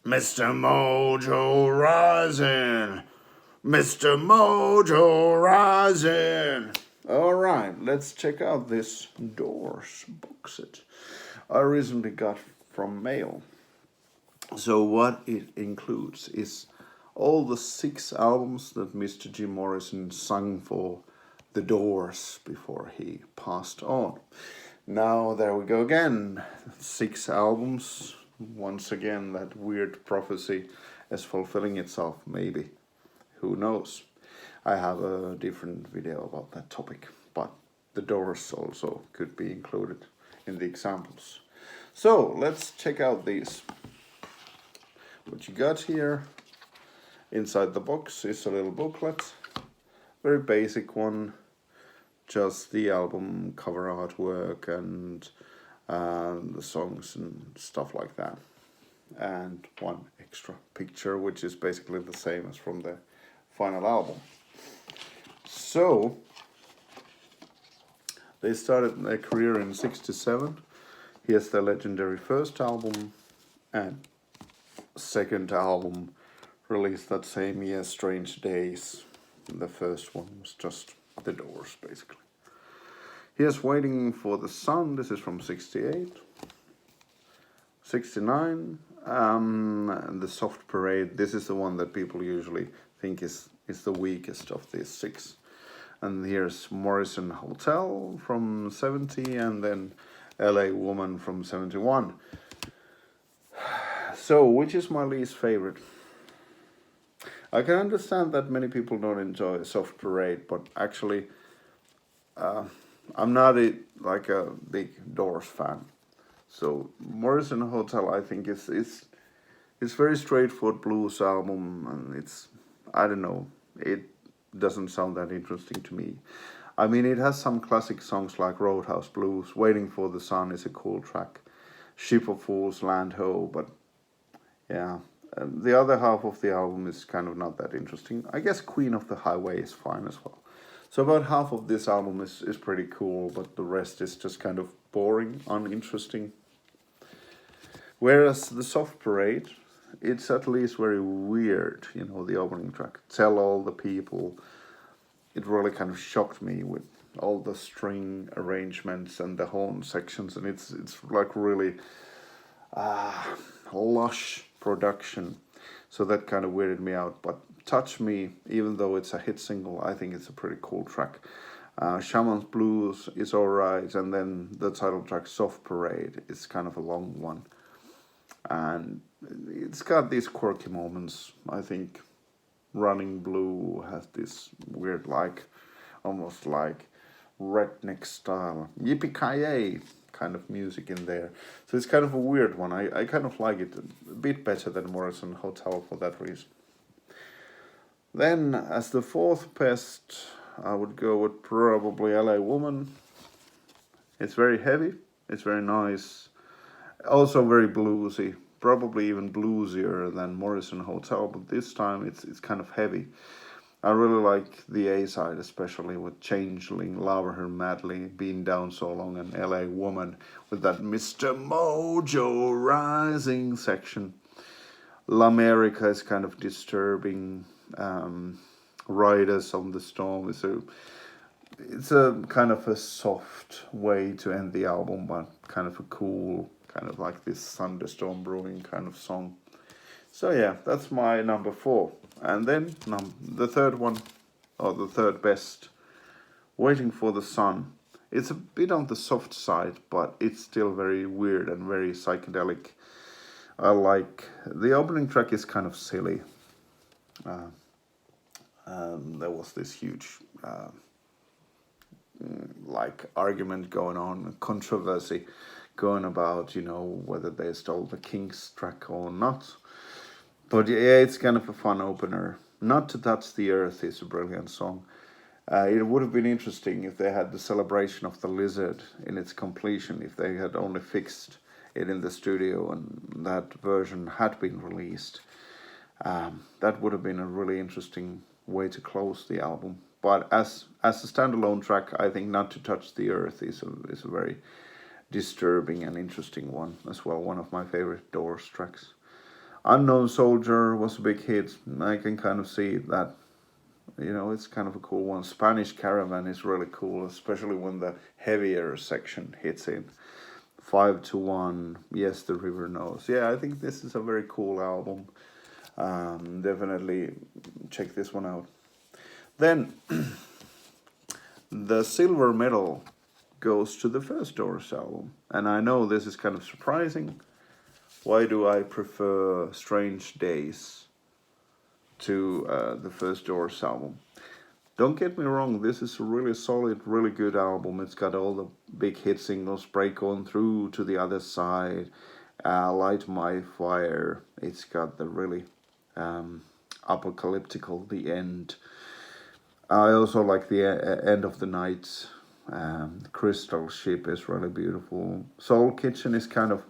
Mr. Mojo Rising. Mr. Mojo Rising. All right, let's check out this Doors box set I recently got from mail. So what it includes is all the 6 albums that Mr. Jim Morrison sung for the Doors before he passed on. Now there we go again, 6 albums. Once again, that weird prophecy is fulfilling itself, maybe. Who knows? I have a different video about that topic, but the Doors also could be included in the examples. So let's check out these. What you got here inside the box is a little booklet, very basic one, just the album cover artwork and the songs and stuff like that, and one extra picture which is basically the same as from the final album. So they started their career in '67. Here's their legendary first album and second album released that same year, Strange Days. The first one was just the Doors, basically. Here's Waiting for the Sun. This is from '68. '69, and the Soft Parade. This is the one that people usually think is the weakest of these 6. And here's Morrison Hotel from '70, and then LA Woman from '71. So, which is my least favorite? I can understand that many people don't enjoy Soft Parade, but actually, I'm not a big Doors fan. So, Morrison Hotel, I think it's very straightforward blues album, and I don't know, it doesn't sound that interesting to me. I mean, it has some classic songs like Roadhouse Blues, Waiting for the Sun is a cool track, Ship of Fools, Land Ho, but yeah, the other half of the album is kind of not that interesting. I guess Queen of the Highway is fine as well. So about half of this album is pretty cool, but the rest is just kind of boring, uninteresting. Whereas the Soft Parade, it's at least very weird, the opening track, Tell All the People. It really kind of shocked me with all the string arrangements and the horn sections, and it's like really lush production, so that kind of weirded me out. But Touch Me, even though it's a hit single, I think it's a pretty cool track. Shaman's Blues is alright, and then the title track Soft Parade is kind of a long one, and it's got these quirky moments. I think Running Blue has this weird, almost like redneck style, yippee-ki-yay kind of music in there. So it's kind of a weird one. I kind of like it a bit better than Morrison Hotel for that reason. Then, as the 4th best, I would go with probably LA Woman. It's very heavy, it's very nice, also very bluesy, probably even bluesier than Morrison Hotel, but this time it's kind of heavy. I really like the A side, especially with Changeling, Love Her Madly, Been Down So Long, and LA Woman with that Mr. Mojo Rising section. L'America is kind of disturbing. Riders on the Storm it's a kind of a soft way to end the album, but kind of a cool, kind of like this thunderstorm brewing kind of song. So yeah, that's my number 4. And then the third one, or the third best, Waiting for the Sun. It's a bit on the soft side, but it's still very weird and very psychedelic. I like the opening track is kind of silly. There was this huge argument going on, controversy going about, whether they stole the King's track or not. But yeah, it's kind of a fun opener. Not to Touch the Earth is a brilliant song. It would have been interesting if they had the Celebration of the Lizard in its completion, if they had only fixed it in the studio and that version had been released. That would have been a really interesting way to close the album. But as a standalone track, I think Not to Touch the Earth is a very disturbing and interesting one as well. One of my favorite Doors tracks. Unknown Soldier was a big hit. I can kind of see that. It's kind of a cool one. Spanish Caravan is really cool, especially when the heavier section hits in. 5-1, Yes, the River Knows. Yeah, I think this is a very cool album. Definitely check this one out. Then, the silver medal goes to the first Doors album. And I know this is kind of surprising. Why do I prefer Strange Days to the first Doors album? Don't get me wrong, this is a really solid, really good album. It's got all the big hit singles, Break On Through, To the Other Side, Light My Fire. It's got the really apocalyptical, The End. I also like the End of the Night. Crystal Ship is really beautiful. Soul Kitchen is kind of,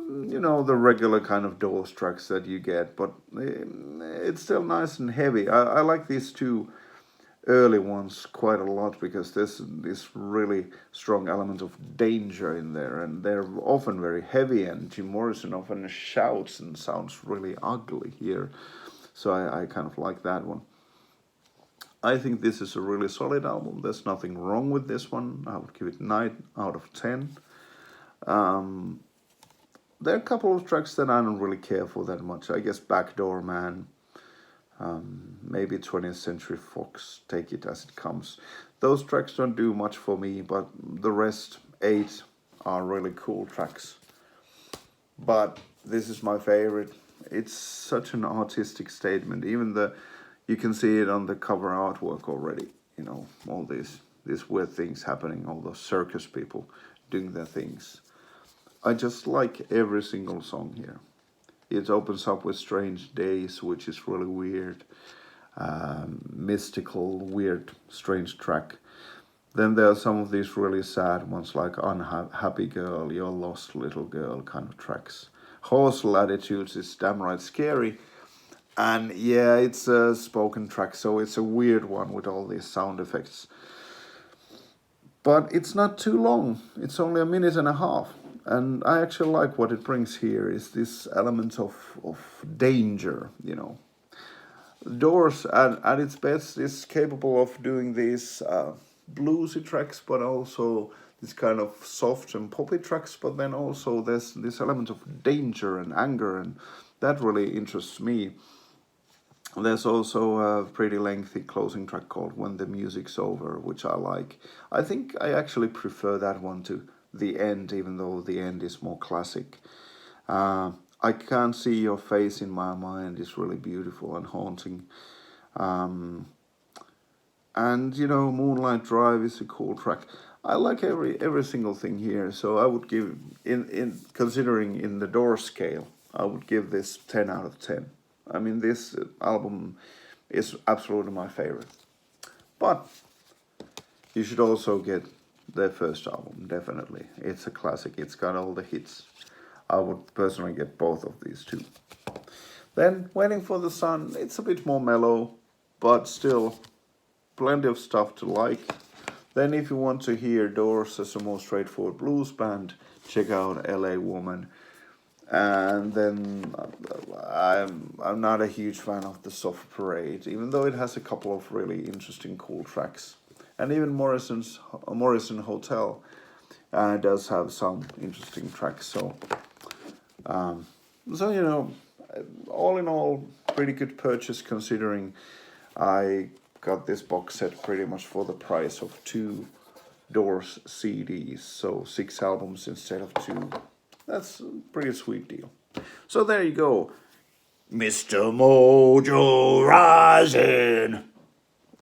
the regular kind of Doors tracks that you get, but it's still nice and heavy. I like these two early ones quite a lot because there's this really strong element of danger in there, and they're often very heavy, and Jim Morrison often shouts and sounds really ugly here, so I kind of like that one. I think this is a really solid album. There's nothing wrong with this one. I would give it 9 out of 10. There are a couple of tracks that I don't really care for that much. I guess Backdoor Man, maybe 20th Century Fox, Take It As It Comes. Those tracks don't do much for me, but the rest 8 are really cool tracks. But this is my favorite. It's such an artistic statement. Even you can see it on the cover artwork already. All these weird things happening, all those circus people doing their things. I just like every single song here. It opens up with Strange Days, which is really weird, mystical, weird, strange track. Then there are some of these really sad ones like Unhappy Girl, Your Lost Little Girl kind of tracks. Horse Latitudes is damn right scary. And yeah, it's a spoken track, so it's a weird one with all these sound effects. But it's not too long. It's only 1.5 minutes. And I actually like what it brings here is this element of danger, Doors at its best is capable of doing these bluesy tracks, but also this kind of soft and poppy tracks, but then also there's this element of danger and anger, and that really interests me. There's also a pretty lengthy closing track called When the Music's Over, which I like. I think I actually prefer that one to The End, even though The End is more classic. I Can't See Your Face in My Mind is really beautiful and haunting. And, Moonlight Drive is a cool track. I like every single thing here, so I would give, in considering in the Doors scale, I would give this 10 out of 10. I mean, this album is absolutely my favorite. But you should also get their first album, definitely. It's a classic. It's got all the hits. I would personally get both of these two. Then, Waiting for the Sun, it's a bit more mellow, but still plenty of stuff to like. Then if you want to hear Doors as a more straightforward blues band, check out LA Woman. And then I'm not a huge fan of the Soft Parade, even though it has a couple of really interesting, cool tracks. And even Morrison Hotel does have some interesting tracks. So all in all, pretty good purchase considering I got this box set pretty much for the price of 2 Doors CDs, so 6 albums instead of 2. That's a pretty sweet deal. So there you go. Mr. Mojo Rising.